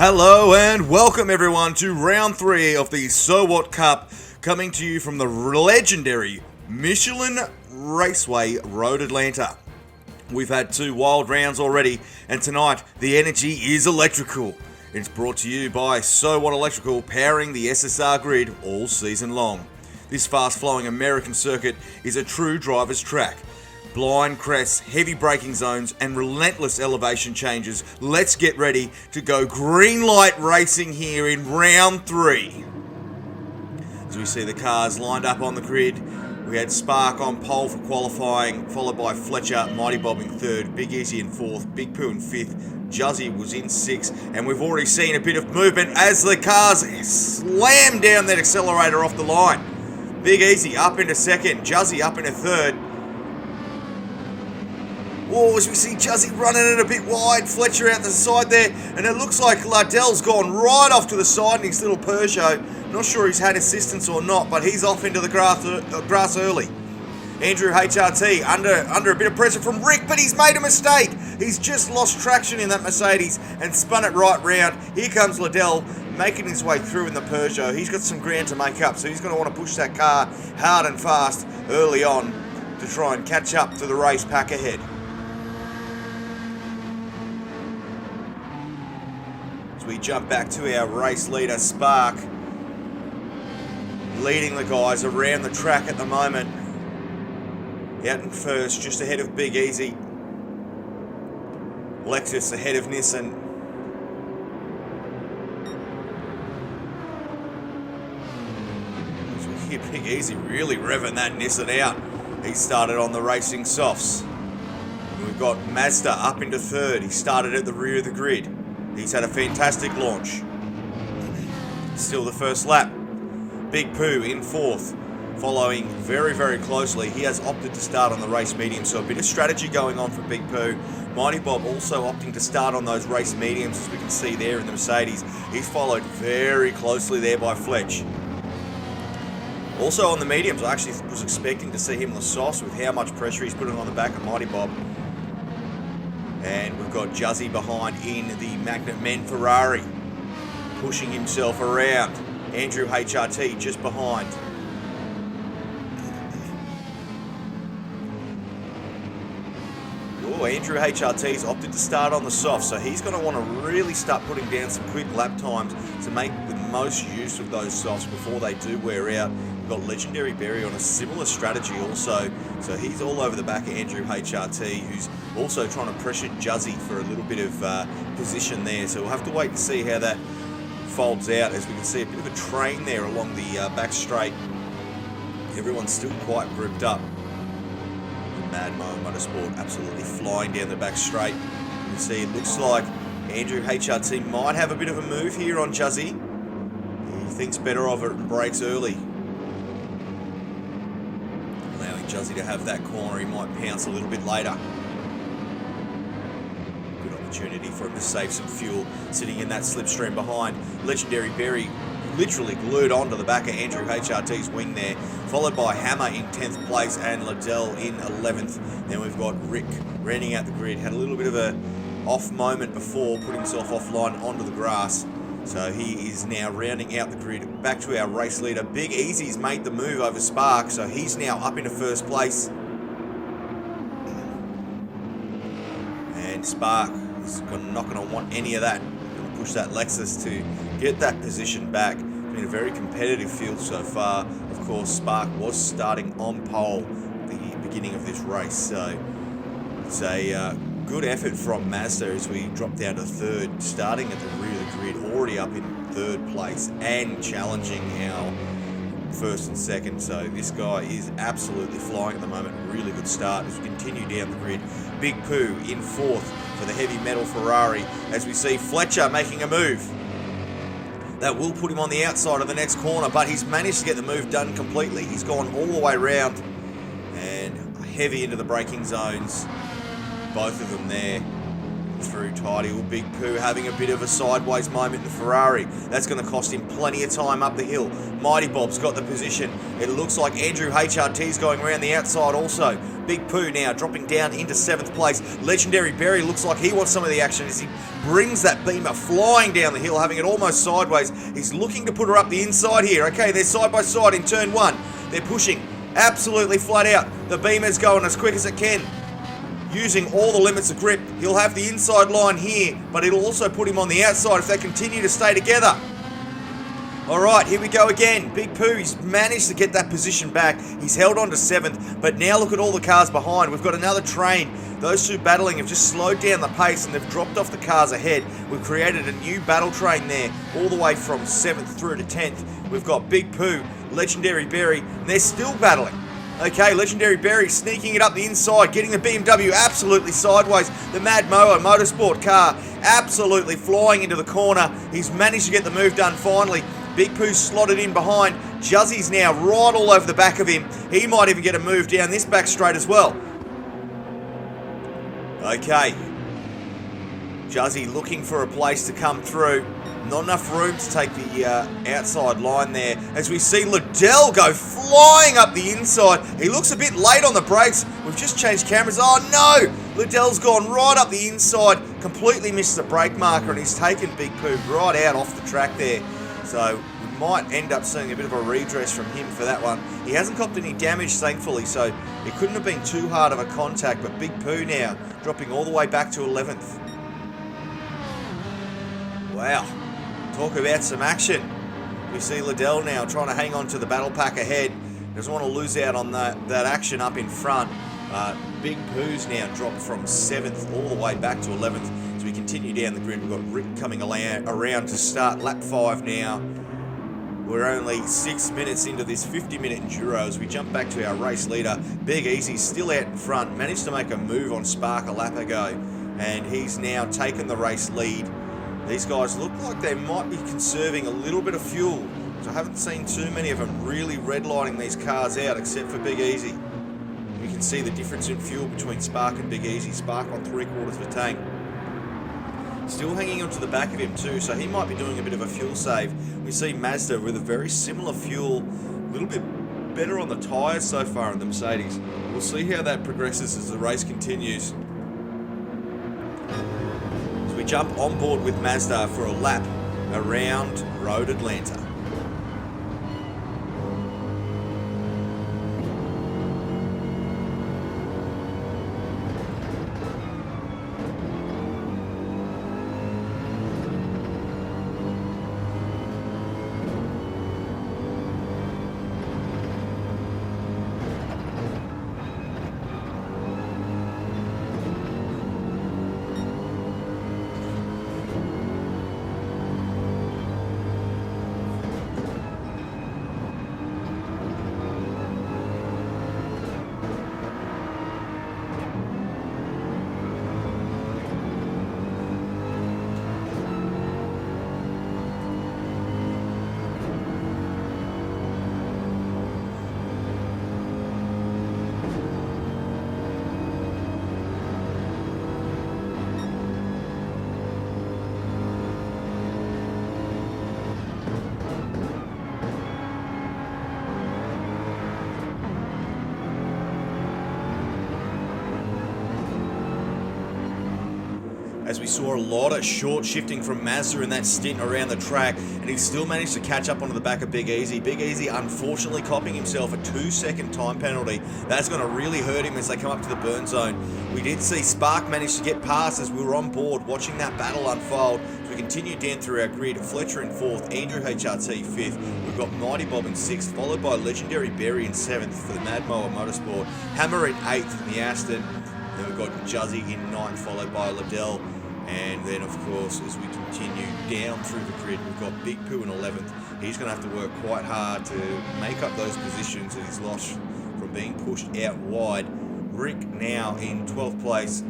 Hello and welcome everyone to round 3 of the So What Cup, coming to you from the legendary Michelin Raceway Road Atlanta. We've had 2 wild rounds already, and tonight the energy is electrical. It's brought to you by So What Electrical, powering the SSR grid all season long. This fast-flowing American circuit is a true driver's track. Blind crests, heavy braking zones, and relentless elevation changes. Let's get ready to go green light racing here in round 3. As we see the cars lined up on the grid, we had Spark on pole for qualifying, followed by Fletcher, Mighty Bob in 3rd, Big Easy in 4th, Big Pooh in 5th, Juzzy was in 6th, and we've already seen a bit of movement as the cars slam down that accelerator off the line. Big Easy up into 2nd, Juzzy up into 3rd. Oh, as we see Juzzy running it a bit wide, Fletcher out the side there, and it looks like Lardell's gone right off to the side in his little Peugeot. Not sure he's had assistance or not, but he's off into the grass early. Andrew HRT under a bit of pressure from Rick, but he's made a mistake. He's just lost traction in that Mercedes and spun it right round. Here comes Liddell making his way through in the Peugeot. He's got some ground to make up, so he's going to want to push that car hard and fast early on to try and catch up to the race pack ahead. We jump back to our race leader, Spark, leading the guys around the track at the moment. Out in first, just ahead of Big Easy. Lexus ahead of Nissan. As we hear Big Easy really revving that Nissan out. He started on the racing softs. And we've got Mazda up into 3rd. He started at the rear of the grid. He's had a fantastic launch. Still the first lap. Big Pooh in 4th, following very, very closely. He has opted to start on the race medium, so a bit of strategy going on for Big Pooh. Mighty Bob also opting to start on those race mediums, as we can see there in the Mercedes. He's followed very closely there by Fletch. Also on the mediums, I actually was expecting to see him on the softs with how much pressure he's putting on the back of Mighty Bob. And we've got Juzzy behind in the Magnet Men Ferrari, pushing himself around. Andrew HRT just behind. Oh, Andrew HRT's opted to start on the soft, so he's going to want to really start putting down some quick lap times to make the most use of those softs before they do wear out. We've got Legendary Berry on a similar strategy also, so he's all over the back of Andrew HRT, who's also trying to pressure Juzzy for a little bit of position there. So we'll have to wait and see how that folds out, as we can see a bit of a train there along the back straight. Everyone's still quite grouped up. Mad Mo Motorsport absolutely flying down the back straight. You can see it looks like Andrew HRT might have a bit of a move here on Juzzy. He thinks better of it and brakes early, allowing Juzzy to have that corner. He might pounce a little bit later. Good opportunity for him to save some fuel sitting in that slipstream behind. Legendary Berry literally glued onto the back of Andrew HRT's wing there, followed by Hammer in 10th place and Liddell in 11th. Then we've got Rick rounding out the grid. Had a little bit of a off moment before, put himself offline onto the grass. So he is now rounding out the grid. Back to our race leader. Big Easy's made the move over Spark, so he's now up into 1st place. And Spark is not going to want any of that. Going to push that Lexus to get that position back. It's been a very competitive field so far. Of course, Spark was starting on pole at the beginning of this race, so it's a good effort from Mazda as we drop down to 3rd, starting at the rear of the grid, already up in 3rd place and challenging our 1st and 2nd. So this guy is absolutely flying at the moment. Really good start as we continue down the grid. Big Pooh in 4th for the heavy metal Ferrari, as we see Fletcher making a move. That will put him on the outside of the next corner, but he's managed to get the move done completely. He's gone all the way round and heavy into the braking zones. Both of them there. through tight heel. Big Pooh having a bit of a sideways moment in the Ferrari. That's going to cost him plenty of time up the hill. Mighty Bob's got the position. It looks like Andrew HRT's going around the outside also. Big Pooh now dropping down into 7th place. Legendary Berry looks like he wants some of the action as he brings that Beamer flying down the hill, having it almost sideways. He's looking to put her up the inside here. Okay, they're side by side in turn 1. They're pushing absolutely flat out. The Beamer's going as quick as it can, using all the limits of grip. He'll have the inside line here, but it'll also put him on the outside if they continue to stay together. Alright, here we go again. Big Pooh, he's managed to get that position back. He's held on to 7th, but now look at all the cars behind. We've got another train. Those two battling have just slowed down the pace and they've dropped off the cars ahead. We've created a new battle train there, all the way from 7th through to 10th. We've got Big Pooh, Legendary Berry, and they're still battling. Okay, Legendary Berry sneaking it up the inside, getting the BMW absolutely sideways. The Mad Moa Motorsport car absolutely flying into the corner. He's managed to get the move done finally. Big Pooh's slotted in behind. Juzzy's now right all over the back of him. He might even get a move down this back straight as well. Okay. Juzzy looking for a place to come through. Not enough room to take the outside line there. As we see Liddell go flying up the inside. He looks a bit late on the brakes. We've just changed cameras. Oh no! Liddell's gone right up the inside. Completely missed the brake marker and he's taken Big Pooh right out off the track there. So we might end up seeing a bit of a redress from him for that one. He hasn't copped any damage, thankfully, so it couldn't have been too hard of a contact. But Big Pooh now dropping all the way back to 11th. Wow. Talk about some action. We see Liddell now trying to hang on to the battle pack ahead. Doesn't want to lose out on that action up in front. Big Pooh's now dropped from 7th all the way back to 11th. As we continue down the grid, we've got Rick coming around to start lap 5 now. We're only 6 minutes into this 50-minute Enduro as we jump back to our race leader. Big Easy still out in front, managed to make a move on Spark a lap ago, and he's now taken the race lead. These guys look like they might be conserving a little bit of fuel, so I haven't seen too many of them really redlining these cars out except for Big Easy. You can see the difference in fuel between Spark and Big Easy. Spark on 3/4 of a tank. Still hanging onto the back of him too, so he might be doing a bit of a fuel save. We see Mazda with a very similar fuel, a little bit better on the tyres so far in the Mercedes. We'll see how that progresses as the race continues. So we jump on board with Mazda for a lap around Road Atlanta. As we saw a lot of short shifting from Mazda in that stint around the track, and he still managed to catch up onto the back of Big Easy. Big Easy unfortunately copping himself a 2-second time penalty. That's going to really hurt him as they come up to the burn zone. We did see Spark manage to get past as we were on board watching that battle unfold. As we continue down through our grid, Fletcher in 4th, Andrew HRT 5th. We've got Mighty Bob in 6th, followed by Legendary Berry in 7th for the Mad Moa Motorsport. Hammer in 8th in the Aston. Then we've got Juzzy in 9th, followed by Liddell. And then, of course, as we continue down through the grid, we've got Big Pooh in 11th. He's going to have to work quite hard to make up those positions that he's lost from being pushed out wide. Rick now in 12th place,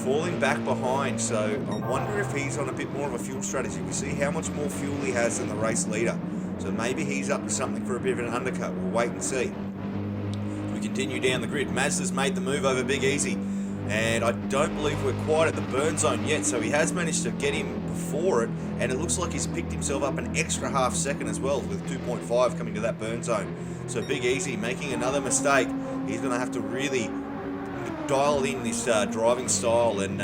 falling back behind. So I wonder if he's on a bit more of a fuel strategy. We see how much more fuel he has than the race leader. So maybe he's up to something for a bit of an undercut. We'll wait and see. As we continue down the grid, Mazda's made the move over Big Easy. And I don't believe we're quite at the burn zone yet, so he has managed to get him before it, and it looks like he's picked himself up an extra half second as well, with 2.5 coming to that burn zone. So Big Easy making another mistake. He's going to have to really dial in this driving style and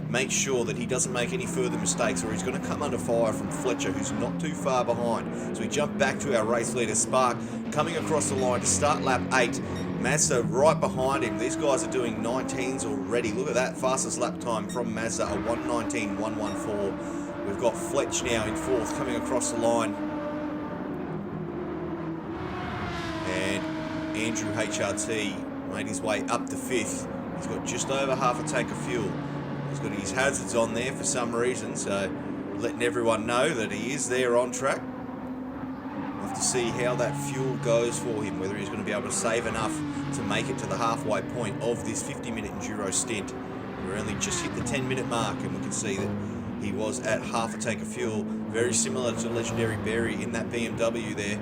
make sure that he doesn't make any further mistakes, or he's going to come under fire from Fletcher, who's not too far behind. So we jump back to our race leader, Spark, coming across the line to start lap 8. Mazda right behind him. These guys are doing 19s already. Look at that, fastest lap time from Mazda, a 1:19.114. We've got Fletch now in 4th, coming across the line. And Andrew HRT made his way up to 5th. He's got just over half a tank of fuel. He's got his hazards on there for some reason, so letting everyone know that he is there on track. We'll have to see how that fuel goes for him, whether he's going to be able to save enough to make it to the halfway point of this 50-minute Enduro stint. We're only just hit the 10-minute mark, and we can see that he was at half a tank of fuel, very similar to Legendary Barry in that BMW there.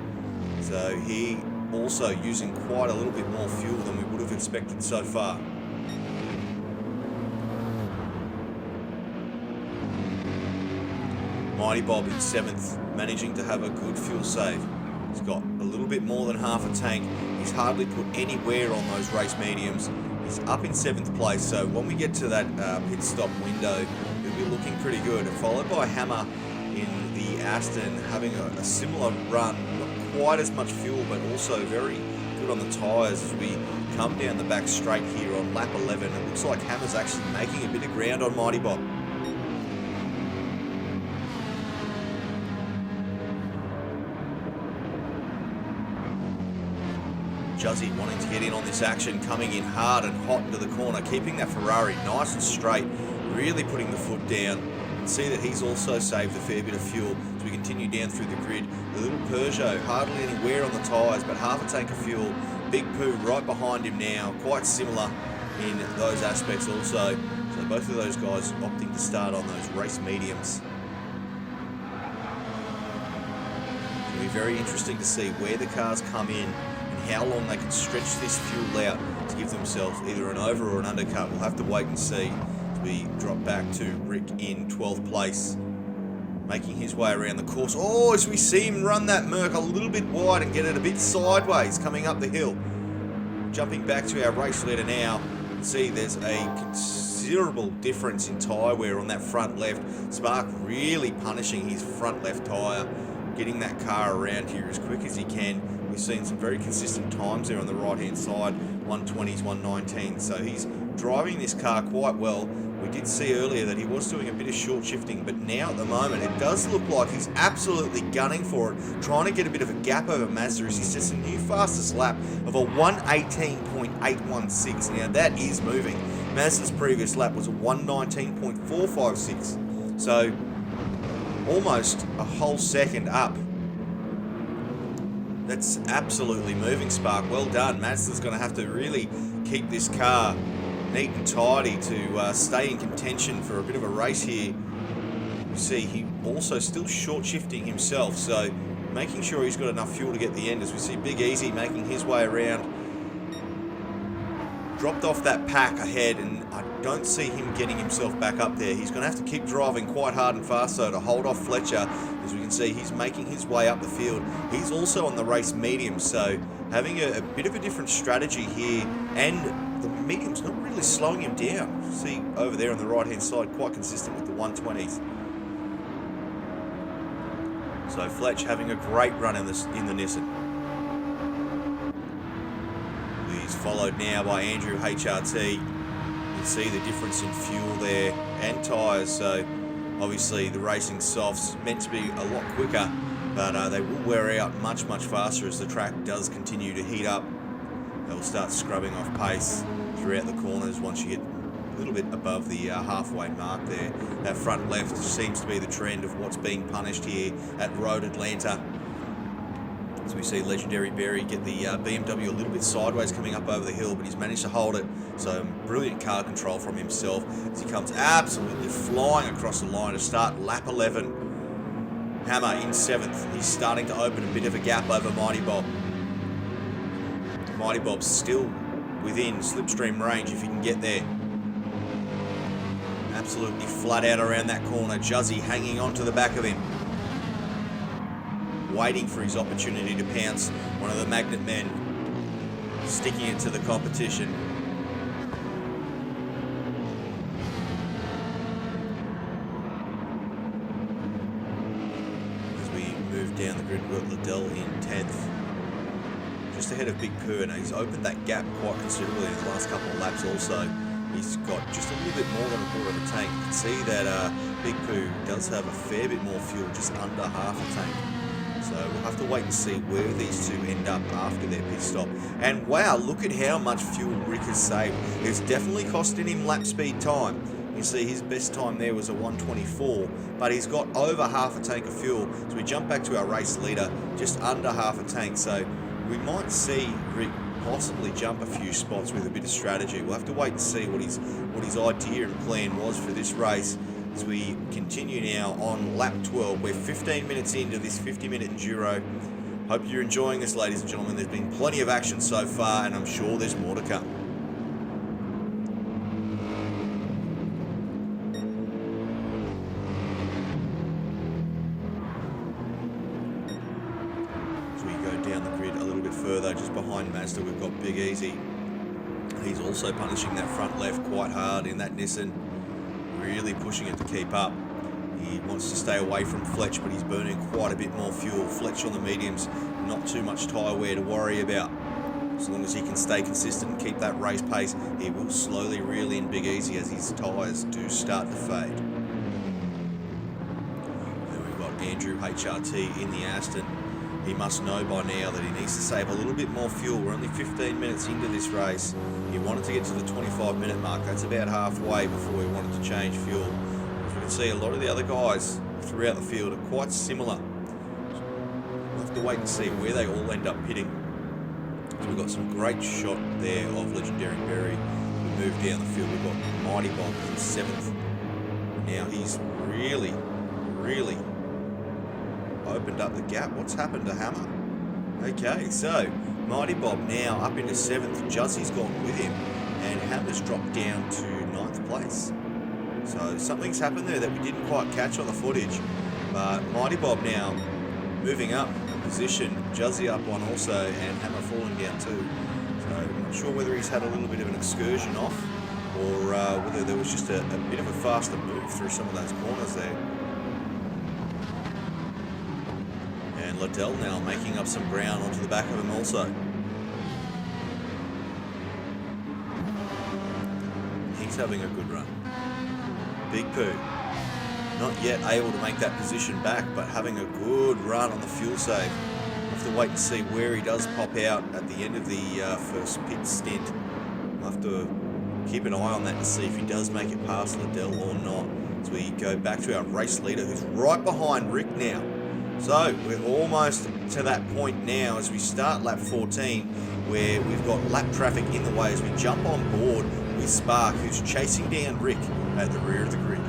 So he also using quite a little bit more fuel than we would have expected so far. Mighty Bob in 7th, managing to have a good fuel save. He's got a little bit more than half a tank. He's hardly put any wear on those race mediums. He's up in 7th place, so when we get to that pit stop window, he'll be looking pretty good. Followed by Hammer in the Aston, having a similar run. Not quite as much fuel, but also very good on the tyres as we come down the back straight here on lap 11. It looks like Hammer's actually making a bit of ground on Mighty Bob. Juzzy wanting to get in on this action, coming in hard and hot into the corner, keeping that Ferrari nice and straight, really putting the foot down. You can see that he's also saved a fair bit of fuel as we continue down through the grid. The little Peugeot, hardly any wear on the tyres, but half a tank of fuel. Big Pooh right behind him now, quite similar in those aspects also. So both of those guys opting to start on those race mediums. It'll be very interesting to see where the cars come in, how long they can stretch this fuel out to give themselves either an over or an undercut. We'll have to wait and see as we drop back to Rick in 12th place, making his way around the course. Oh, as we see him run that Merc a little bit wide and get it a bit sideways coming up the hill. Jumping back to our race leader now, you can see there's a considerable difference in tyre wear on that front left. Spark really punishing his front left tyre, getting that car around here as quick as he can. We've seen some very consistent times there on the right-hand side, 120s, 119s. So he's driving this car quite well. We did see earlier that he was doing a bit of short shifting, but now at the moment it does look like he's absolutely gunning for it, trying to get a bit of a gap over Mazda as he sets a new fastest lap of a 1:18.816. Now that is moving. Mazda's previous lap was a 1:19.456. So almost a whole second up. That's absolutely moving, Spark. Well done. Mazda's going to have to really keep this car neat and tidy to stay in contention for a bit of a race here. You see, he also still short shifting himself, so making sure he's got enough fuel to get the end as we see Big Easy making his way around. Dropped off that pack ahead, and I don't see him getting himself back up there. He's going to have to keep driving quite hard and fast, though, to hold off Fletcher. As we can see, he's making his way up the field. He's also on the race medium, so having a bit of a different strategy here, and the medium's not really slowing him down. You see over there on the right-hand side, quite consistent with the 120s. So Fletch having a great run in the Nissan. He's followed now by Andrew HRT. You can see the difference in fuel there and tyres. So obviously the racing softs meant to be a lot quicker, but they will wear out much faster as the track does continue to heat up. They'll start scrubbing off pace throughout the corners once you get a little bit above the halfway mark there. That front left seems to be the trend of what's being punished here at Road Atlanta. So we see Legendary Barry get the BMW a little bit sideways coming up over the hill, but he's managed to hold it. So brilliant car control from himself as he comes absolutely flying across the line to start lap 11. Hammer in 7th. He's starting to open a bit of a gap over Mighty Bob. Mighty Bob's still within slipstream range if he can get there. absolutely flat out around that corner. Juzzy hanging on to the back of him, waiting for his opportunity to pounce. One of the magnet men sticking it to the competition. As we move down the grid, we've got Liddell in 10th. Just ahead of Big Pooh, and he's opened that gap quite considerably in the last couple of laps also. He's got just a little bit more than a quarter of a tank. You can see that Big Pooh does have a fair bit more fuel, just under half a tank. So we'll have to wait and see where these two end up after their pit stop. And wow, look at how much fuel Rick has saved. It's definitely costing him lap speed time. You see his best time there was a 1:24, but he's got over half a tank of fuel. So we jump back to our race leader, just under half a tank. So we might see Rick possibly jump a few spots with a bit of strategy. We'll have to wait and see what his idea and plan was for this race as we continue now on lap 12. We're 15 minutes into this 50-minute Enduro. Hope you're enjoying this, ladies and gentlemen. There's been plenty of action so far, and I'm sure there's more to come. Further, just behind Mazda, we've got Big Easy. He's also punishing that front left quite hard in that Nissan, really pushing it to keep up. He wants to stay away from Fletch, but he's burning quite a bit more fuel. Fletch on the mediums, not too much tyre wear to worry about. As long as he can stay consistent and keep that race pace, he will slowly reel in Big Easy as his tyres do start to fade. Then we've got Andrew HRT in the Aston. He must know by now that he needs to save a little bit more fuel. We're only 15 minutes into this race. He wanted to get to the 25-minute mark. That's about halfway before he wanted to change fuel. As we can see, a lot of the other guys throughout the field are quite similar. We'll have to wait and see where they all end up pitting. So we've got some great shot there of Legendary Berry. We move down the field. We've got Mighty Bob in 7th. Now he's really opened up the gap. What's happened to Hammer? Okay, so Mighty Bob now up into 7th. Juzzy's gone with him, and Hammer's dropped down to 9th place. So something's happened there that we didn't quite catch on the footage. But Mighty Bob now moving up a position. Juzzy up one also, and Hammer falling down 2. So I'm not sure whether he's had a little bit of an excursion off, or whether there was just a bit of a faster move through some of those corners there. Liddell now making up some ground onto the back of him also. He's having a good run. Big Pooh, not yet able to make that position back, but having a good run on the fuel save. We'll have to wait and see where he does pop out at the end of the first pit stint. We'll have to keep an eye on that to see if he does make it past Liddell or not. As we go back to our race leader, who's right behind Rick now. So we're almost to that point now as we start lap 14, where we've got lap traffic in the way as we jump on board with Spark, who's chasing down Rick at the rear of the grid.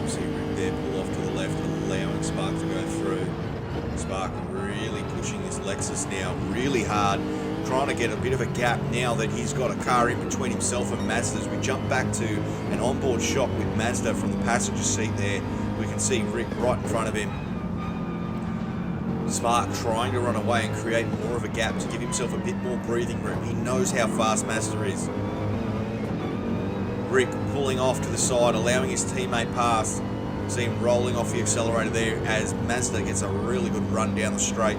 You see Rick there pull off to the left, allowing Spark to go through. Spark really pushing his Lexus now really hard, trying to get a bit of a gap now that he's got a car in between himself and Mazda. As we jump back to an onboard shot with Mazda from the passenger seat there, we can see Rick right in front of him. Spark trying to run away and create more of a gap to give himself a bit more breathing room. He knows how fast Mazda is. Rick pulling off to the side, allowing his teammate pass. See him rolling off the accelerator there as Mazda gets a really good run down the straight.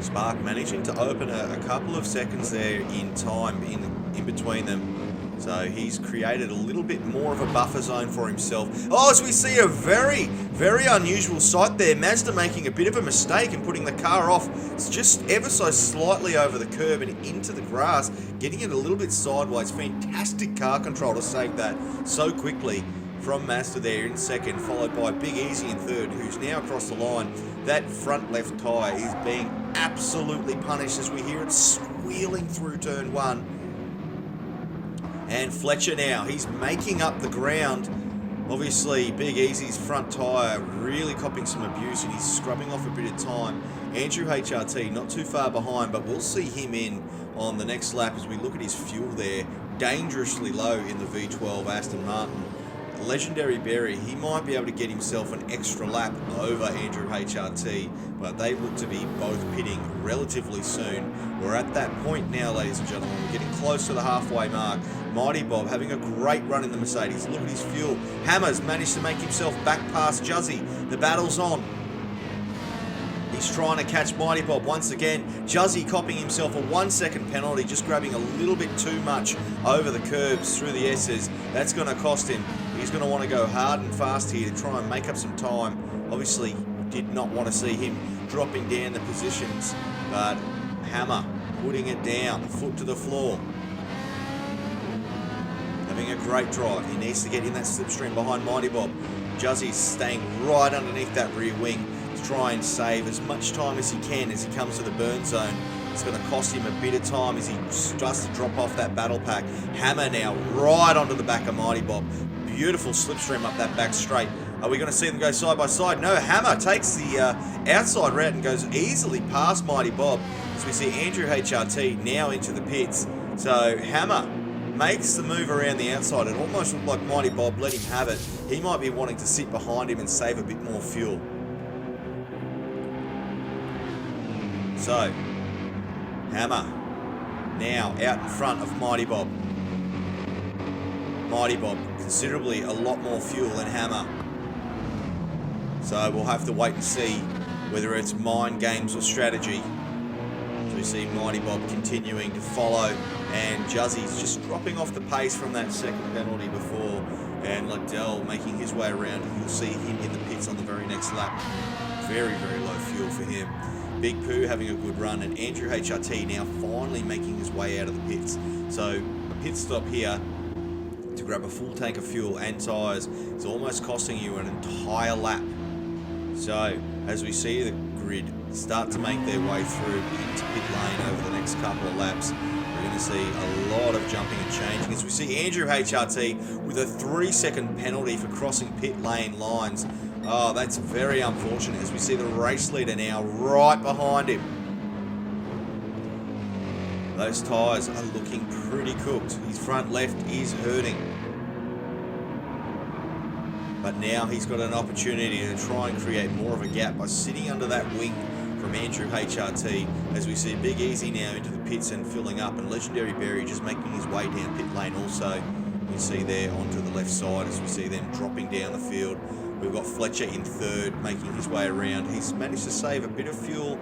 Spark managing to open a couple of seconds there in time in between them. So he's created a little bit more of a buffer zone for himself. Oh, as we see a very unusual sight there. Mazda making a bit of a mistake and putting the car off. It's just ever so slightly over the curb and into the grass, getting it a little bit sideways. Fantastic car control to save that so quickly. from Mazda there in second, followed by Big Easy in third, who's now across the line. That front left tyre is being absolutely punished as we hear it squealing through turn one. And Fletcher now, he's making up the ground. Obviously, Big Easy's front tyre really copping some abuse and he's scrubbing off a bit of time. Andrew HRT not too far behind, but we'll see him in on the next lap as we look at his fuel there. Dangerously low in the V12 Aston Martin. Legendary Berry, he might be able to get himself an extra lap over Andrew HRT, but they look to be both pitting relatively soon. We're at that point now, ladies and gentlemen. We're getting close to the halfway mark. Mighty Bob having a great run in the Mercedes. Look at his fuel. Hammer's managed to make himself back past Juzzy. The battle's on. He's trying to catch Mighty Bob once again. Juzzy copping himself a 1 second penalty, just grabbing a little bit too much over the curbs through the S's. That's going to cost him. He's going to want to go hard and fast here to try and make up some time. Obviously, did not want to see him dropping down the positions, but Hammer putting it down, foot to the floor. Having a great drive. He needs to get in that slipstream behind Mighty Bob. Juzzy's staying right underneath that rear wing to try and save as much time as he can as he comes to the burn zone. It's going to cost him a bit of time as he starts to drop off that battle pack. Hammer now right onto the back of Mighty Bob. Beautiful slipstream up that back straight. Are we going to see them go side by side? No, Hammer takes the outside route and goes easily past Mighty Bob as we see Andrew HRT now into the pits. So Hammer makes the move around the outside. It almost looked like Mighty Bob let him have it. He might be wanting to sit behind him and save a bit more fuel. So, Hammer now out in front of Mighty Bob. Mighty Bob, considerably a lot more fuel than Hammer. So we'll have to wait and see whether it's mind games or strategy. So we see Mighty Bob continuing to follow, and Juzzy's just dropping off the pace from that second penalty before, and Liddell making his way around. You'll see him in the pits on the very next lap. Very, very low fuel for him. Big Pooh having a good run, and Andrew HRT now finally making his way out of the pits. So a pit stop here to grab a full tank of fuel and tyres is almost costing you an entire lap. So as we see the grid start to make their way through into pit lane over the next couple of laps, we're going to see a lot of jumping and changing as we see Andrew HRT with a 3 second penalty for crossing pit lane lines. Oh, that's very unfortunate as we see the race leader now right behind him. Those tyres are looking pretty cooked. His front left is hurting. But now he's got an opportunity to try and create more of a gap by sitting under that wing from Andrew HRT as we see Big Easy now into the pits and filling up, and Legendary Berry just making his way down pit lane also. You see there onto the left side as we see them dropping down the field. We've got Fletcher in third making his way around. He's managed to save a bit of fuel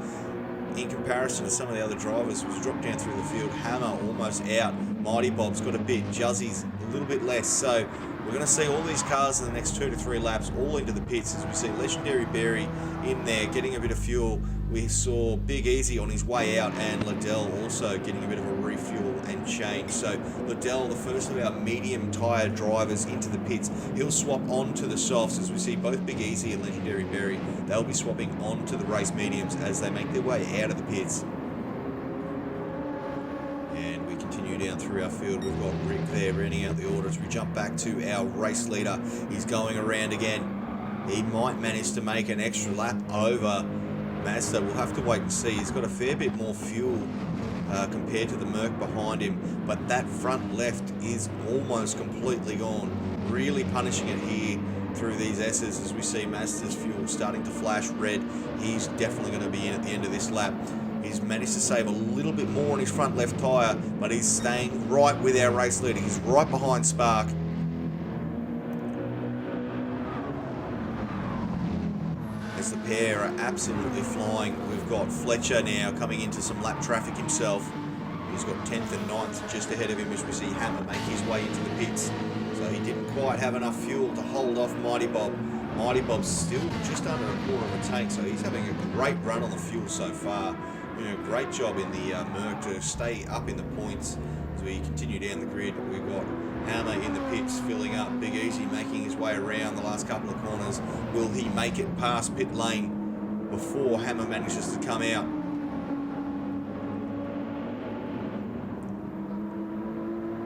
in comparison to some of the other drivers who's dropped down through the field. Hammer almost out. Mighty Bob's got a bit. Juzzy's a little bit less. So we're going to see all these cars in the next 2 to 3 laps all into the pits as we see Legendary Berry in there getting a bit of fuel. We saw Big Easy on his way out and Liddell also getting a bit of a refuel and change. So Liddell, the first of our medium tyre drivers into the pits, he'll swap on to the softs as we see both Big Easy and Legendary Berry. They'll be swapping on to the race mediums as they make their way out of the pits. And we continue down through our field. We've got Rick there rounding out the order as we jump back to our race leader. He's going around again. He might manage to make an extra lap over Mazda. We'll have to wait and see. He's got a fair bit more fuel compared to the Merc behind him, but that front left is almost completely gone. Really punishing it here through these S's as we see Mazda's fuel starting to flash red. He's definitely going to be in at the end of this lap. He's managed to save a little bit more on his front left tyre, but he's staying right with our race leader. He's right behind Spark. As the pair are absolutely flying. We've got Fletcher now coming into some lap traffic himself. He's got 10th and 9th just ahead of him as we see Hammer make his way into the pits. So he didn't quite have enough fuel to hold off Mighty Bob. Mighty Bob's still just under a quarter of a tank, so he's having a great run on the fuel so far. Doing a great job in the Merc to stay up in the points. As we continue down the grid, we've got Hammer in the pits, filling up. Big Easy making his way around the last couple of corners. Will he make it past pit lane before Hammer manages to come out?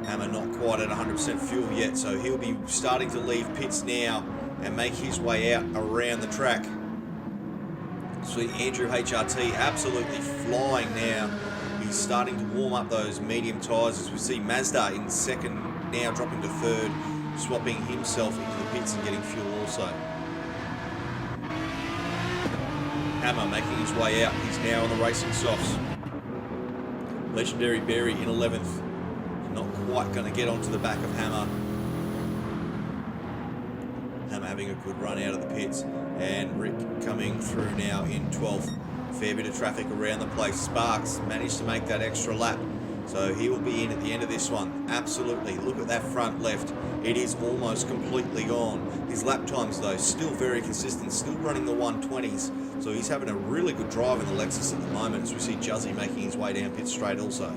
Hammer not quite at 100% fuel yet, so he'll be starting to leave pits now and make his way out around the track. See Andrew HRT absolutely flying now. He's starting to warm up those medium tyres as we see Mazda in second, now dropping to third, swapping himself into the pits and getting fuel also. Hammer making his way out. He's now on the racing softs. Legendary Berry in 11th. Not quite going to get onto the back of Hammer. Hammer having a good run out of the pits. And Rick coming through now in 12th. Fair bit of traffic around the place. Sparks managed to make that extra lap. So he will be in at the end of this one. Absolutely. Look at that front left. It is almost completely gone. His lap times, though, still very consistent. Still running the 120s. So he's having a really good drive in the Lexus at the moment as we see Juzzy making his way down pit straight also.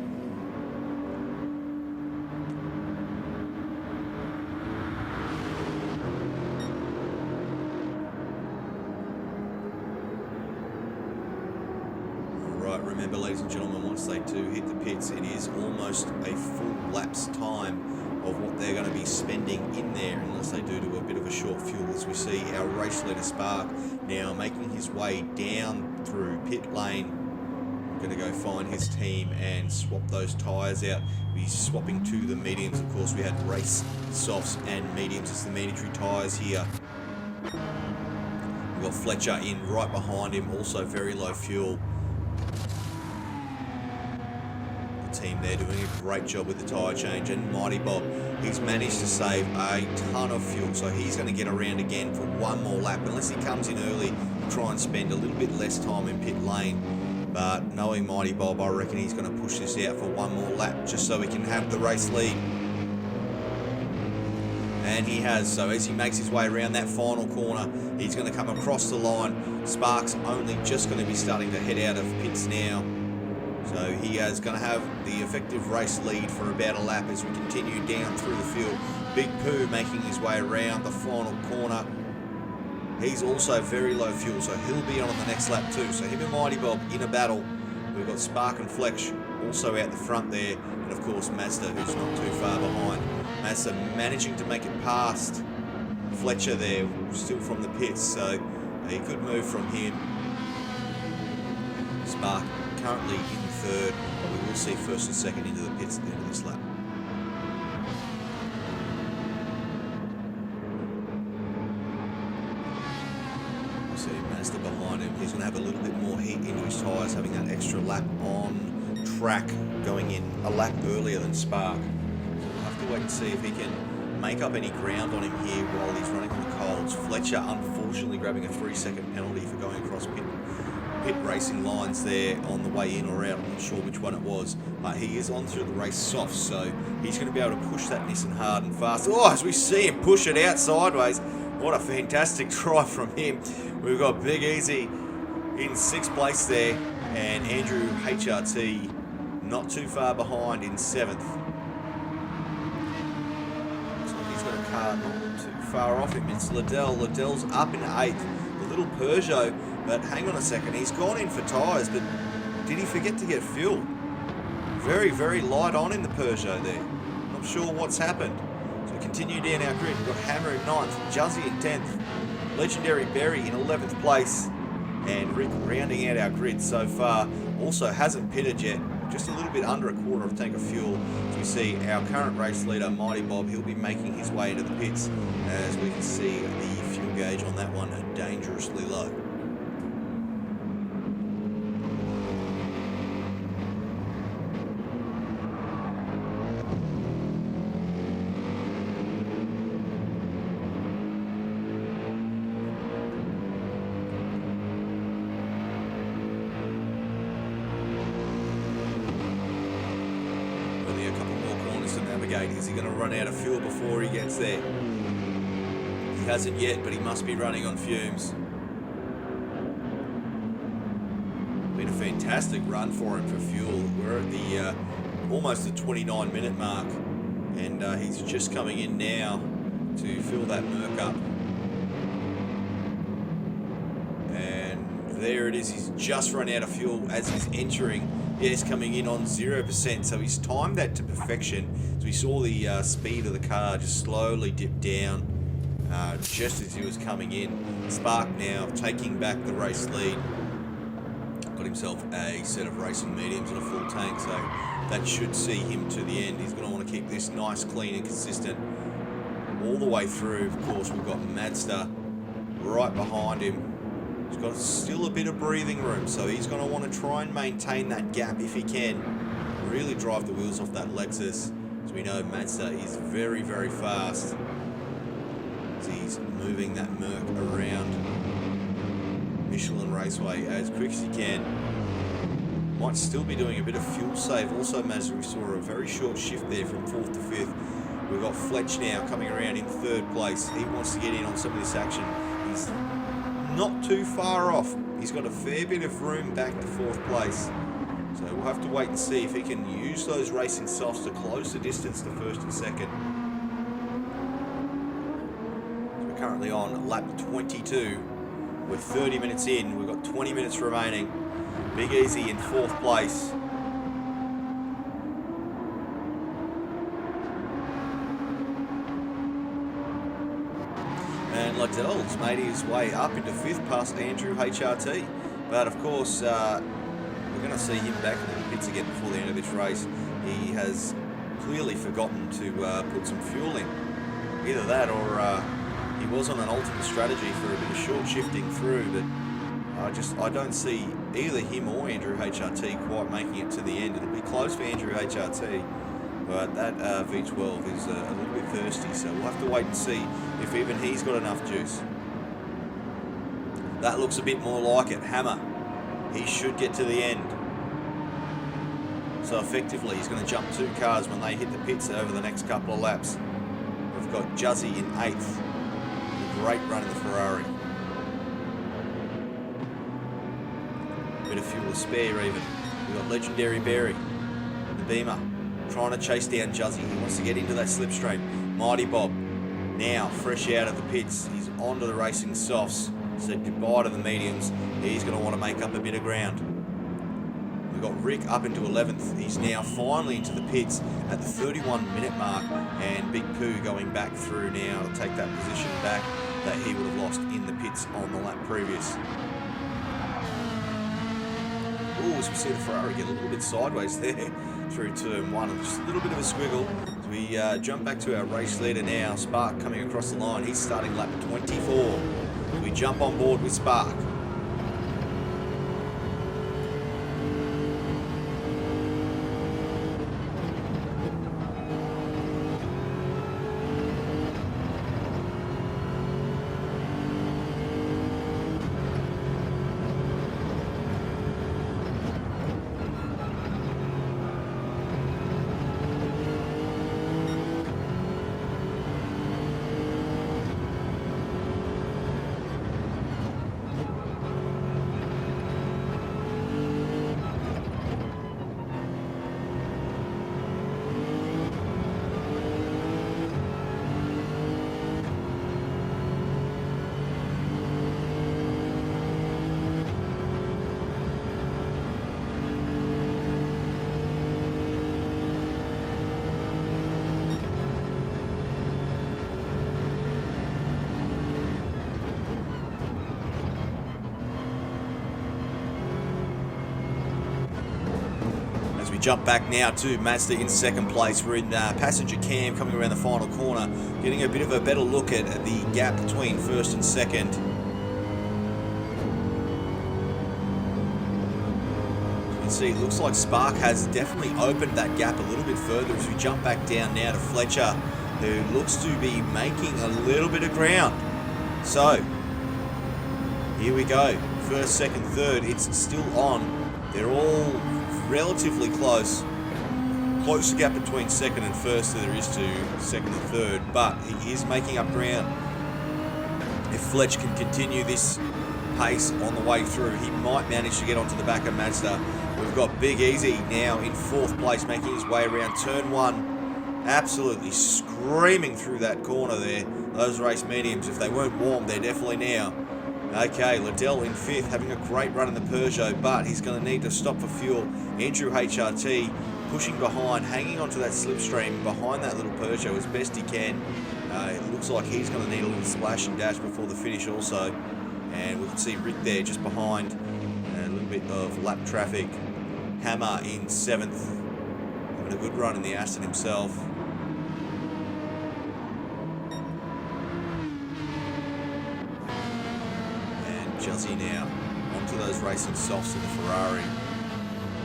Remember, ladies and gentlemen, once they do hit the pits, it is almost a full lapse time of what they're going to be spending in there, unless they do a bit of a short fuel, as we see our race leader Spark now making his way down through pit lane. Going to go find his team and swap those tyres out. He's swapping to the mediums. Of course, we had race softs and mediums as the mandatory tyres here. We've got Fletcher in right behind him, also very low fuel. Team there doing a great job with the tyre change, and Mighty Bob, he's managed to save a ton of fuel, so he's going to get around again for one more lap, unless he comes in early to try and spend a little bit less time in pit lane. But knowing Mighty Bob, I reckon he's going to push this out for one more lap just so he can have the race lead. And he has. So as he makes his way around that final corner, he's going to come across the line. Sparks only just going to be starting to head out of pits now. So he is going to have the effective race lead for about a lap as we continue down through the field. Big Pooh making his way around the final corner. He's also very low fuel, so he'll be on the next lap too. So him and Mighty Bob in a battle. We've got Spark and Fletch also out the front there. And of course Mazda, who's not too far behind. Mazda managing to make it past Fletcher there, still from the pits. So a good move from him. Spark currently in third, but we will see first and second into the pits at the end of this lap. We see Mazda behind him. He's going to have a little bit more heat into his tyres, having that extra lap on track, going in a lap earlier than Spark. So we'll have to wait and see if he can make up any ground on him here while he's running on the colds. Fletcher unfortunately grabbing a 3-second penalty for going across pit racing lines there on the way in or out. I'm not sure which one it was, but he is on through the race soft, so he's going to be able to push that Nissan hard and fast. Oh, as we see him push it out sideways, what a fantastic drive from him. We've got Big Easy in 6th place there, and Andrew HRT not too far behind in 7th. So he's got a car not too far off him. It's Liddell. Liddell's up in 8th. The little Peugeot. But hang on a second, he's gone in for tyres, but did he forget to get fuel? Very, very light on in the Peugeot there. Not sure what's happened. So we continue down our grid. We've got Hammer in 9th, Juzzy in 10th, Legendary Berry in 11th place, and Rick rounding out our grid so far. Also hasn't pitted yet, just a little bit under a quarter of a tank of fuel. As we see our current race leader, Mighty Bob, he'll be making his way into the pits. As we can see the fuel gauge on that one dangerously low. Is he going to run out of fuel before he gets there? He hasn't yet, but he must be running on fumes. Been a fantastic run for him for fuel. We're at the almost the 29-minute mark, And he's just coming in now to fill that Merc up. And there it is, he's just run out of fuel as he's entering. Yeah, he's coming in on 0%, so he's timed that to perfection. So we saw the speed of the car just slowly dip down just as he was coming in. Spark now taking back the race lead. Got himself a set of racing mediums and a full tank, so that should see him to the end. He's going to want to keep this nice, clean and consistent all the way through. Of course, we've got Mazda right behind him. He's got still a bit of breathing room, so he's going to want to try and maintain that gap if he can. Really drive the wheels off that Lexus. As we know, Mazda is very, very fast. As he's moving that Merc around Michelin Raceway as quick as he can. Might still be doing a bit of fuel save. Also, Mazda, we saw a very short shift there from 4th to 5th. We've got Fletch now coming around in 3rd place. He wants to get in on some of this action. He's not too far off. He's got a fair bit of room back to 4th place. So we'll have to wait and see if he can use those racing softs to close the distance to 1st and 2nd. So we're currently on lap 22. We're 30 minutes in. We've got 20 minutes remaining. Big Easy in 4th place. And Littell's made his way up into 5th past Andrew HRT. But of course, we're going to see him back in the pits again before the end of this race. He has clearly forgotten to put some fuel in. Either that or he was on an alternate strategy for a bit of short shifting through, but I don't see either him or Andrew HRT quite making it to the end. It'll be close for Andrew HRT, but that V12 is a little bit thirsty, so we'll have to wait and see if even he's got enough juice. That looks a bit more like it. Hammer, he should get to the end. So effectively, he's going to jump 2 cars when they hit the pits over the next couple of laps. We've got Juzzy in 8th. A great run in the Ferrari. Bit of fuel to spare even. We've got Legendary Barry, the Beamer, trying to chase down Juzzy. He wants to get into that slipstream. Mighty Bob, now fresh out of the pits. He's onto the racing softs. Said goodbye to the mediums. He's going to want to make up a bit of ground. We've got Rick up into 11th. He's now finally into the pits at the 31-minute mark. And Big Pooh going back through now to take that position back that he would have lost in the pits on the lap previous. Ooh, as we see the Ferrari get a little bit sideways there through turn 1. Just a little bit of a squiggle. As we jump back to our race leader now. Spark coming across the line. He's starting lap 24. We jump on board with Spark. Jump back now to Mazda in 2nd place. We're in passenger cam coming around the final corner, getting a bit of a better look at the gap between 1st and 2nd. As you can see, it looks like Spark has definitely opened that gap a little bit further as we jump back down now to Fletcher, who looks to be making a little bit of ground. So, here we go. 1st, 2nd, 3rd, it's still on. They're all relatively close. Close gap between 2nd and 1st than there is to 2nd and 3rd, but he is making up ground. If Fletch can continue this pace on the way through, he might manage to get onto the back of Mazda. We've got Big Easy now in 4th place, making his way around turn 1 absolutely screaming through that corner there. Those race mediums, if they weren't warm, they're definitely now. Okay, Liddell in 5th, having a great run in the Peugeot, but he's going to need to stop for fuel. Andrew HRT pushing behind, hanging onto that slipstream behind that little Peugeot as best he can. It looks like he's going to need a little splash and dash before the finish also. And we can see Rick there just behind. A little bit of lap traffic. Hammer in 7th, having a good run in the Aston himself. Juzzy now onto those racing softs of the Ferrari.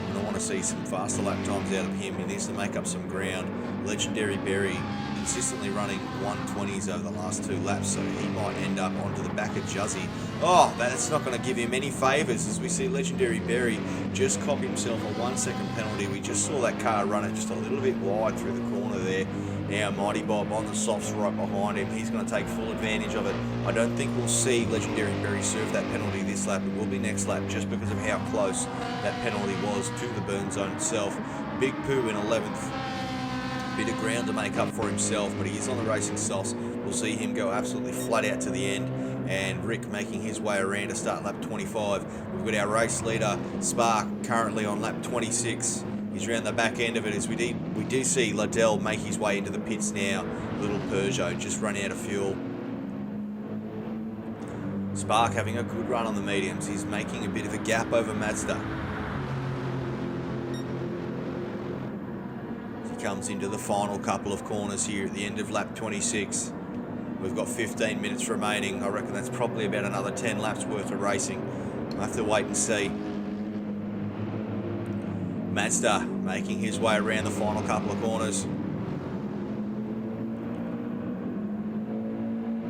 And I want to see some faster lap times out of him. He needs to make up some ground. Legendary Berry consistently running 120s over the last 2 laps, so he might end up onto the back of Juzzy. Oh, that's not going to give him any favours as we see Legendary Berry just cop himself a 1-second penalty. We just saw that car run it just a little bit wide through the corner there. Now Mighty Bob on the softs right behind him. He's going to take full advantage of it. I don't think we'll see Legendary Berry serve that penalty this lap. It will be next lap just because of how close that penalty was to the burn zone itself. Big Pooh in 11th. Bit of ground to make up for himself, but he is on the racing softs. We'll see him go absolutely flat out to the end. And Rick making his way around to start lap 25. We've got our race leader, Spark, currently on lap 26. He's around the back end of it as we do see Liddell make his way into the pits now. Little Peugeot just run out of fuel. Spark having a good run on the mediums. He's making a bit of a gap over Mazda. He comes into the final couple of corners here at the end of lap 26. We've got 15 minutes remaining. I reckon that's probably about another 10 laps worth of racing. We'll have to wait and see. Mazda making his way around the final couple of corners.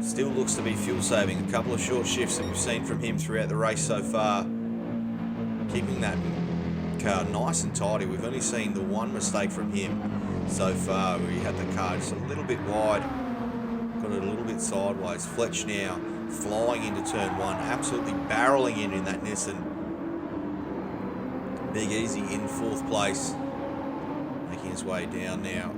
Still looks to be fuel saving. A couple of short shifts that we've seen from him throughout the race so far. Keeping that car nice and tidy. We've only seen the one mistake from him so far where he had the car just a little bit wide. Got it a little bit sideways. Fletch now flying into turn 1. Absolutely barreling in that Nissan. Big Easy in 4th place, making his way down now.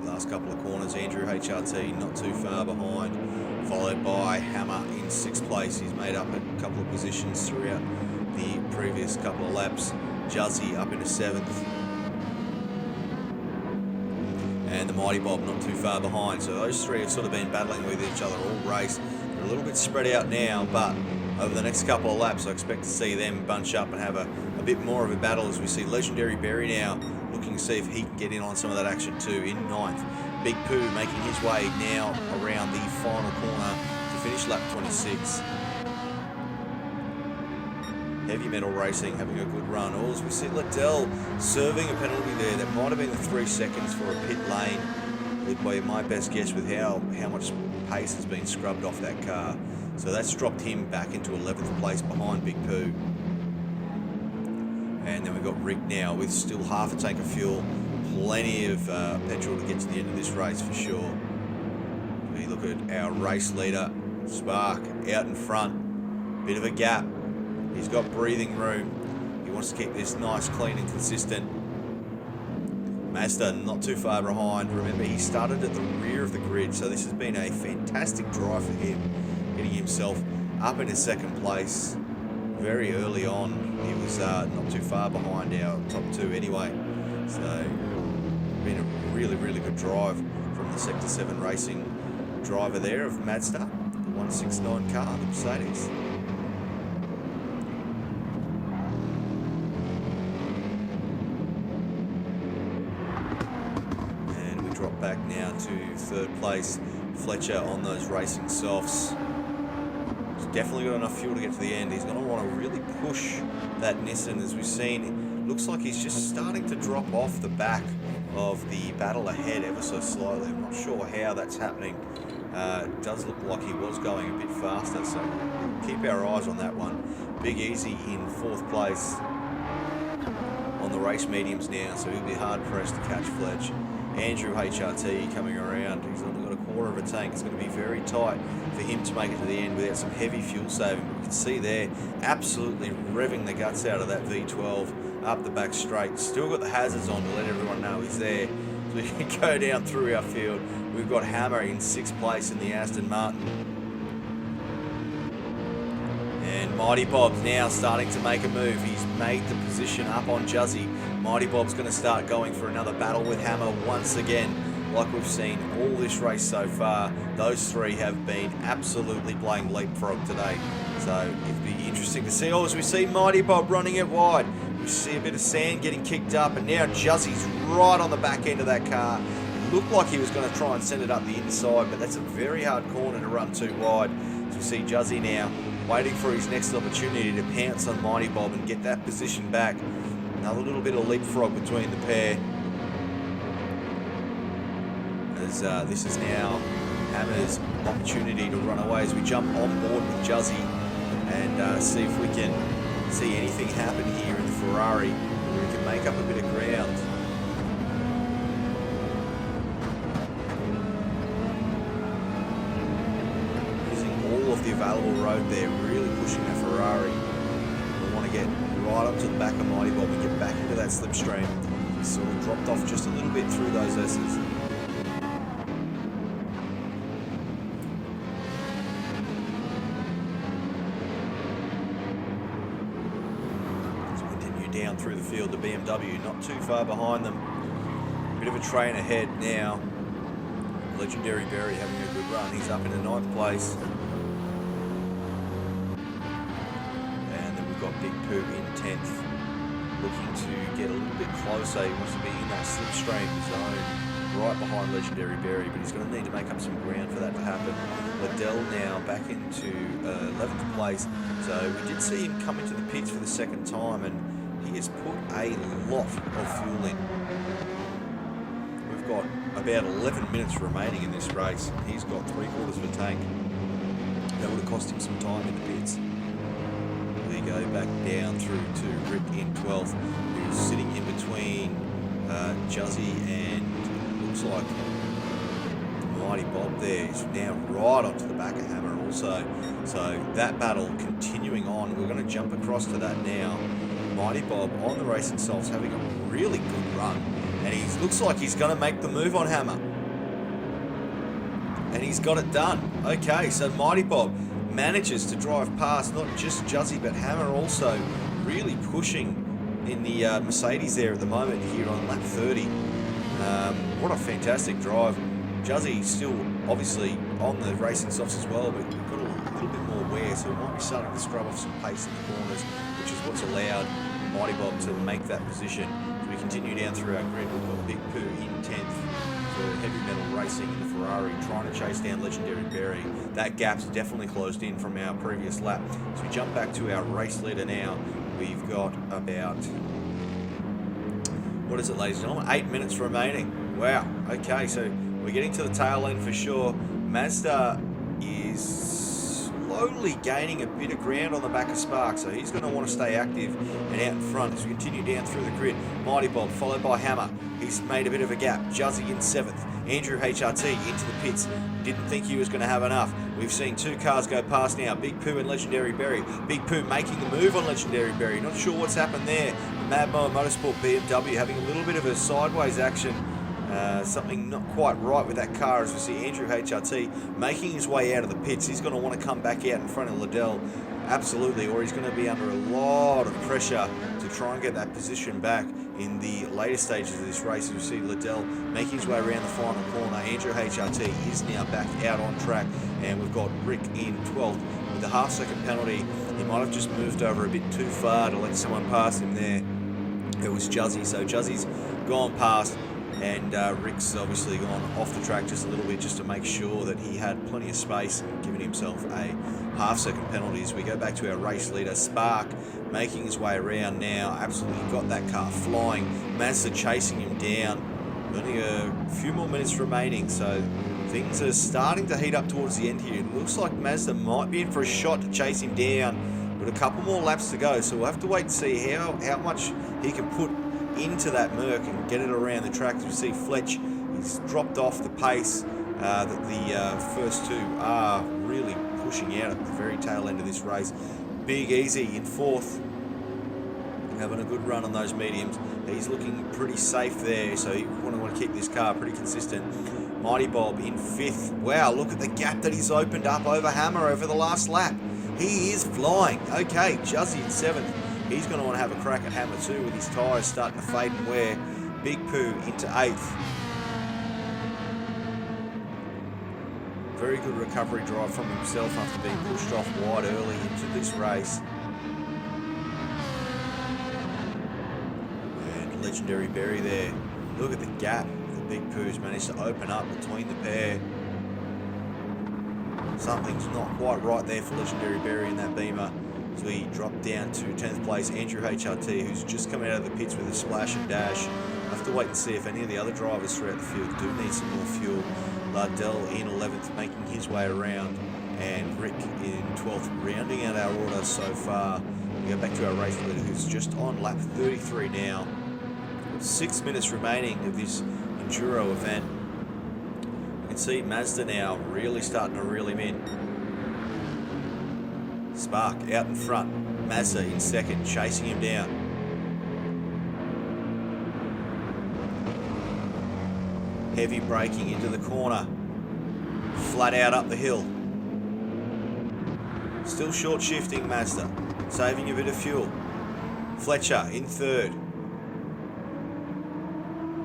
Last couple of corners, Andrew HRT not too far behind, followed by Hammer in 6th place. He's made up a couple of positions throughout the previous couple of laps. Juzzy up into 7th. And the Mighty Bob not too far behind. So those three have sort of been battling with each other all race. They're a little bit spread out now, but over the next couple of laps, I expect to see them bunch up and have a bit more of a battle as we see Legendary Berry now looking to see if he can get in on some of that action too in 9th. Big Pooh making his way now around the final corner to finish lap 26. Heavy Metal Racing having a good run. All as we see Liddell serving a penalty there that might have been 3 seconds for a pit lane. Would be my best guess with how much pace has been scrubbed off that car. So that's dropped him back into 11th place behind Big Pooh. And then we've got Rick now with still half a tank of fuel. Plenty of petrol to get to the end of this race for sure. We look at our race leader, Spark, out in front. Bit of a gap. He's got breathing room. He wants to keep this nice, clean and consistent. Mazda not too far behind. Remember, he started at the rear of the grid, so this has been a fantastic drive for him, getting himself up into 2nd place very early on. He was not too far behind our top 2 anyway. So, been a really, really good drive from the Sector 7 Racing driver there of Mazda, the 169 car, the Mercedes. And we drop back now to 3rd place. Fletcher on those racing softs. He's definitely got enough fuel to get to the end. He's going to want to really push that Nissan, as we've seen. It looks like he's just starting to drop off the back of the battle ahead ever so slightly. I'm not sure how that's happening. It does look like he was going a bit faster, so keep our eyes on that one. Big Easy in 4th place on the race mediums now, so he'll be hard pressed to catch Fletch. Andrew HRT coming around. He's only got a quarter of a tank. It's going to be very tight for him to make it to the end without some heavy fuel saving. But we can see there, absolutely revving the guts out of that V12 up the back straight. Still got the hazards on to let everyone know he's there. So we can go down through our field. We've got Hammer in 6th place in the Aston Martin. And Mighty Bob's now starting to make a move. He's made the position up on Juzzy. Mighty Bob's going to start going for another battle with Hammer once again. Like we've seen all this race so far, those three have been absolutely playing leapfrog today. So it'd be interesting to see. Oh, as we see Mighty Bob running it wide, we see a bit of sand getting kicked up, and now Juzzy's right on the back end of that car. It looked like he was going to try and send it up the inside, but that's a very hard corner to run too wide. So we see Juzzy now waiting for his next opportunity to pounce on Mighty Bob and get that position back. Another little bit of leapfrog between the pair. As this is now Hammer's opportunity to run away as we jump on board with Juzzy and see if we can see anything happen here in the Ferrari where we can make up a bit of ground. Using all of the available road there, really pushing that Ferrari. We want to get right up to the back of Mighty Bob and get back into that slipstream. He sort of dropped off just a little bit through those S's. Down through the field, the BMW not too far behind them. Bit of a train ahead now. Legendary Berry having a good run. He's up in the 9th place. And then we've got Big Pooh in 10th. Looking to get a little bit closer. He wants to be in that slipstream zone right behind Legendary Berry, but he's going to need to make up some ground for that to happen. Liddell now back into 11th place. So we did see him come into the pits for the second time, and he has put a lot of fuel in. We've got about 11 minutes remaining in this race. He's got 3/4 of a tank. That would have cost him some time in the pits. We go back down through to Rick in 12th, who's sitting in between Juzzy and looks like Mighty Bob there. He's now right onto the back of Hammer also. So that battle continuing on. We're going to jump across to that now. Mighty Bob on the racing softs having a really good run, and he looks like he's going to make the move on Hammer, and he's got it done. Okay, so Mighty Bob manages to drive past not just Juzzy but Hammer also, really pushing in the Mercedes there at the moment here on lap 30. What a fantastic drive. Juzzy still obviously on the racing softs as well, but we've got a little bit more wear, so it might be starting to scrub off some pace in the corners, which is what's allowed Mighty Bob to make that position. So we continue down through our grid. We've got Big Pooh in 10th for Heavy Metal Racing in the Ferrari, trying to chase down Legendary Berry. That gap's definitely closed in from our previous lap. So we jump back to our race leader now. We've got about, what is it, ladies and gentlemen? 8 minutes remaining. Wow. Okay, so we're getting to the tail end for sure. Mazda is slowly gaining a bit of ground on the back of Spark, so he's going to want to stay active and out in front as we continue down through the grid. Mighty Bob followed by Hammer. He's made a bit of a gap. Juzzy in 7th. Andrew HRT into the pits. Didn't think he was going to have enough. We've seen 2 cars go past now. Big Pooh and Legendary Berry. Big Pooh making the move on Legendary Berry. Not sure what's happened there. The Mad Mower Motorsport BMW having a little bit of a sideways action. Something not quite right with that car as we see Andrew HRT making his way out of the pits. He's going to want to come back out in front of Liddell, absolutely, or he's going to be under a lot of pressure to try and get that position back in the later stages of this race. As we see Liddell making his way around the final corner. Andrew HRT is now back out on track, and we've got Rick in 12th with a half-second penalty. He might have just moved over a bit too far to let someone pass him there. It was Juzzy, so Juzzy's gone past. And Rick's obviously gone off the track just a little bit just to make sure that he had plenty of space and given himself a half-second penalty. As we go back to our race leader, Spark, making his way around now. Absolutely got that car flying. Mazda chasing him down. Only a few more minutes remaining, so things are starting to heat up towards the end here. It looks like Mazda might be in for a shot to chase him down with a couple more laps to go. So we'll have to wait and see how much he can put into that Merc and get it around the track. As we see Fletch, he's dropped off the pace that the first 2 are really pushing out at the very tail end of this race. Big Easy in 4th. having a good run on those mediums. He's looking pretty safe there, so you want to keep this car pretty consistent. Mighty Bob in 5th. Wow, look at the gap that he's opened up over Hammer over the last lap. He is flying. Okay, Juzzy in 7th. He's going to want to have a crack at Hammer too, with his tyres starting to fade and wear. Big Pooh into 8th. Very good recovery drive from himself after being pushed off wide early into this race. And Legendary Berry there. Look at the gap that Big Pooh's managed to open up between the pair. Something's not quite right there for Legendary Berry in that Beamer. So we drop down to 10th place, Andrew HRT, who's just come out of the pits with a splash and dash. We'll have to wait and see if any of the other drivers throughout the field do need some more fuel. Lardell in 11th, making his way around, and Rick in 12th, rounding out our order so far. We go back to our race leader, who's just on lap 33 now. 6 minutes remaining of this Enduro event. You can see Mazda now really starting to reel him in. Spark out in front, Mazda in 2nd, chasing him down. Heavy braking into the corner, flat out up the hill. Still short shifting Mazda, saving a bit of fuel. Fletcher in 3rd.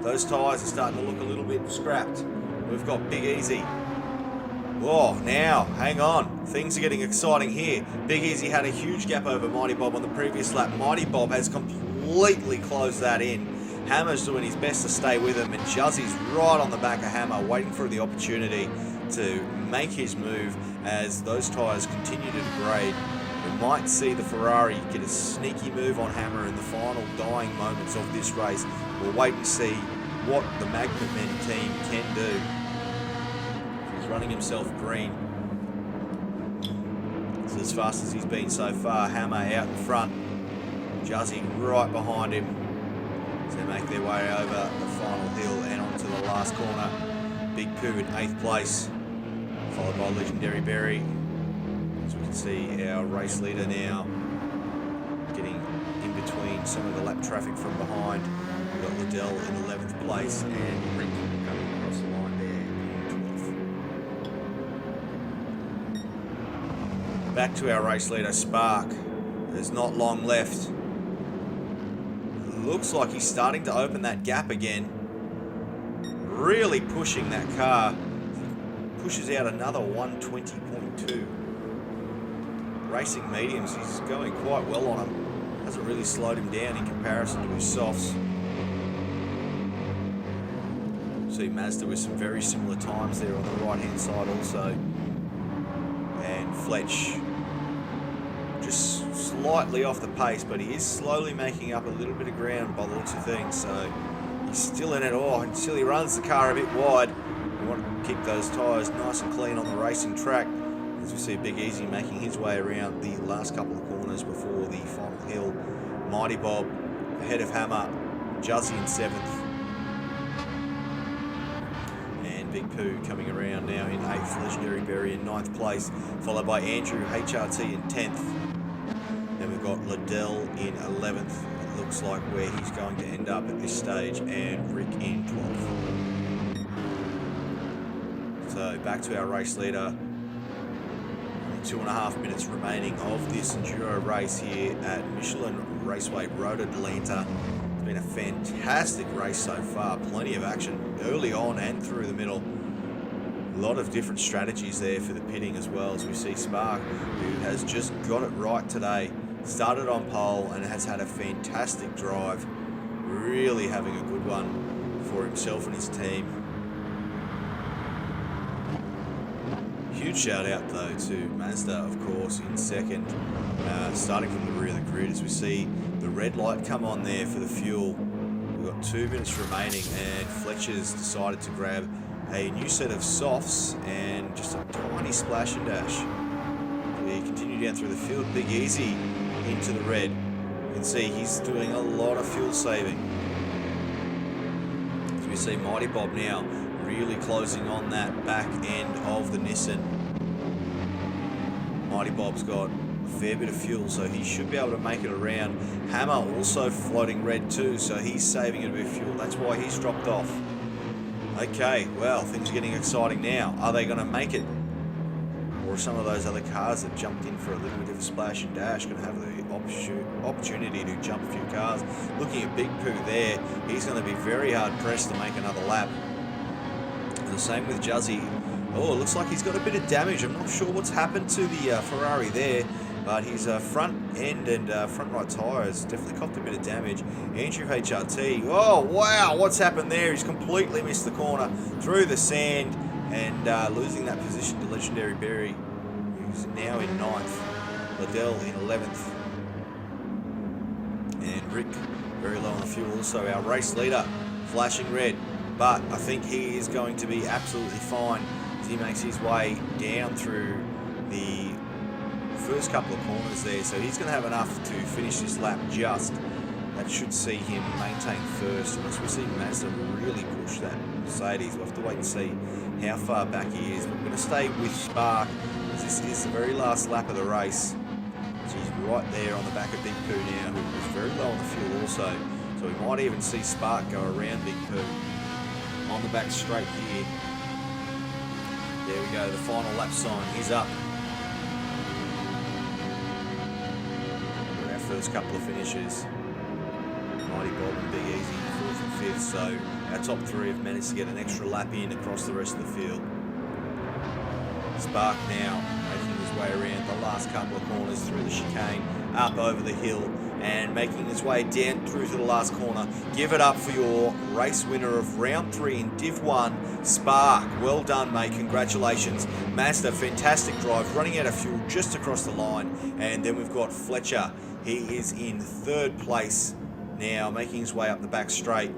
Those tyres are starting to look a little bit scrapped. We've got Big Easy. Whoa, now, hang on. Things are getting exciting here. Big Easy had a huge gap over Mighty Bob on the previous lap. Mighty Bob has completely closed that in. Hammer's doing his best to stay with him, and Juzzy's right on the back of Hammer, waiting for the opportunity to make his move as those tyres continue to degrade. We might see the Ferrari get a sneaky move on Hammer in the final dying moments of this race. We'll wait and see what the Magnet Men team can do. He's running himself green. It's as fast as he's been so far. Hammer out in front. Juzzy right behind him. So they make their way over the final hill and onto the last corner. Big Pooh in 8th place, followed by Legendary Berry. As we can see, our race leader now getting in between some of the lap traffic from behind. We've got Liddell in 11th place and Rick coming across the line there in 12th. Back to our race leader, Spark. There's not long left. Looks like he's starting to open that gap again. Really pushing that car. Pushes out another 120.2. Racing mediums, he's going quite well on him. Hasn't really slowed him down in comparison to his softs. See Mazda with some very similar times there on the right hand side also. And Fletch just slightly off the pace, but he is slowly making up a little bit of ground by the looks of things, so he's still in it all until he runs the car a bit wide. We want to keep those tyres nice and clean on the racing track, as we see Big Easy making his way around the last couple of corners before the final hill. Mighty Bob ahead of Hammer, Juzzy in 7th, and Big Pooh coming around now in 8th, Legendary Berry in 9th place, followed by Andrew HRT in 10th. Then we've got Liddell in 11th. It looks like where he's going to end up at this stage, and Rick in 12th. So back to our race leader. 2.5 minutes remaining of this Enduro race here at Michelin Raceway Road Atlanta. It's been a fantastic race so far. Plenty of action early on and through the middle. A lot of different strategies there for the pitting as well, as we see Spark, who has just got it right today. Started on pole and has had a fantastic drive. Really having a good one for himself and his team. Huge shout out though to Mazda, of course, in 2nd, starting from the rear of the grid, as we see the red light come on there for the fuel. We've got 2 minutes remaining, and Fletcher's decided to grab a new set of softs and just a tiny splash and dash. We continue down through the field. Big Easy into the red. You can see he's doing a lot of fuel saving. As we see Mighty Bob now really closing on that back end of the Nissan. Mighty Bob's got a fair bit of fuel, so he should be able to make it around. Hammer also floating red too, so he's saving a bit of fuel. That's why he's dropped off. Okay, well, things are getting exciting now. Are they going to make it? Or some of those other cars that jumped in for a little bit of a splash and dash going to have the opportunity to jump a few cars? Looking at Big Pooh there, he's going to be very hard pressed to make another lap. The same with Juzzy. Oh, it looks like he's got a bit of damage. I'm not sure what's happened to the Ferrari there, but his front end and front right tyre has definitely copped a bit of damage. Andrew HRT, oh wow, what's happened there? He's completely missed the corner through the sand and losing that position to Legendary Berry, who's now in 9th. Liddell in 11th. And Rick very low on the fuel, also our race leader, flashing red. But I think he is going to be absolutely fine as he makes his way down through the first couple of corners there. So he's going to have enough to finish this lap just. That should see him maintain first, unless we see Mazda really push that Mercedes. We'll have to wait and see how far back he is. But we're going to stay with Spark, as this is the very last lap of the race. So he's right there on the back of Big Pooh now, who was very low on the fuel also. So we might even see Spark go around Big Pooh on the back straight here. There we go, the final lap sign is up. For our first couple of finishes. Mighty Bob and Big Easy, 4th and 5th, so our top 3 have managed to get an extra lap in across the rest of the field. Spark now making his way around the last couple of corners through the chicane, up over the hill, and making his way down through to the last corner. Give it up for your race winner of round 3 in Div 1, Spark. Well done, mate. Congratulations. Mazda, fantastic drive, running out of fuel just across the line. And then we've got Fletcher. He is in 3rd place now, making his way up the back straight.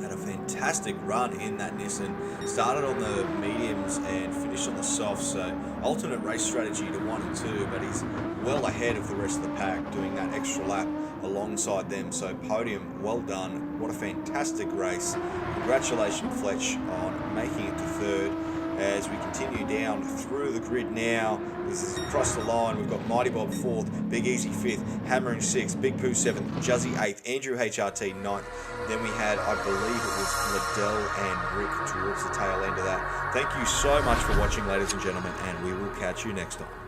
Had a fantastic run in that Nissan. Started on the mediums and finished on the softs, so alternate race strategy to 1 and 2, but he's well ahead of the rest of the pack, doing that extra lap alongside them. So podium, well done. What a fantastic race. Congratulations, Fletch, on making it to 3rd. As we continue down through the grid now, this is across the line. We've got Mighty Bob 4th, Big Easy 5th, Hammer in 6th, Big Pooh 7th, Juzzy 8th, Andrew HRT 9th. Then we had, I believe it was Liddell and Rick towards the tail end of that. Thank you so much for watching, ladies and gentlemen, and we will catch you next time.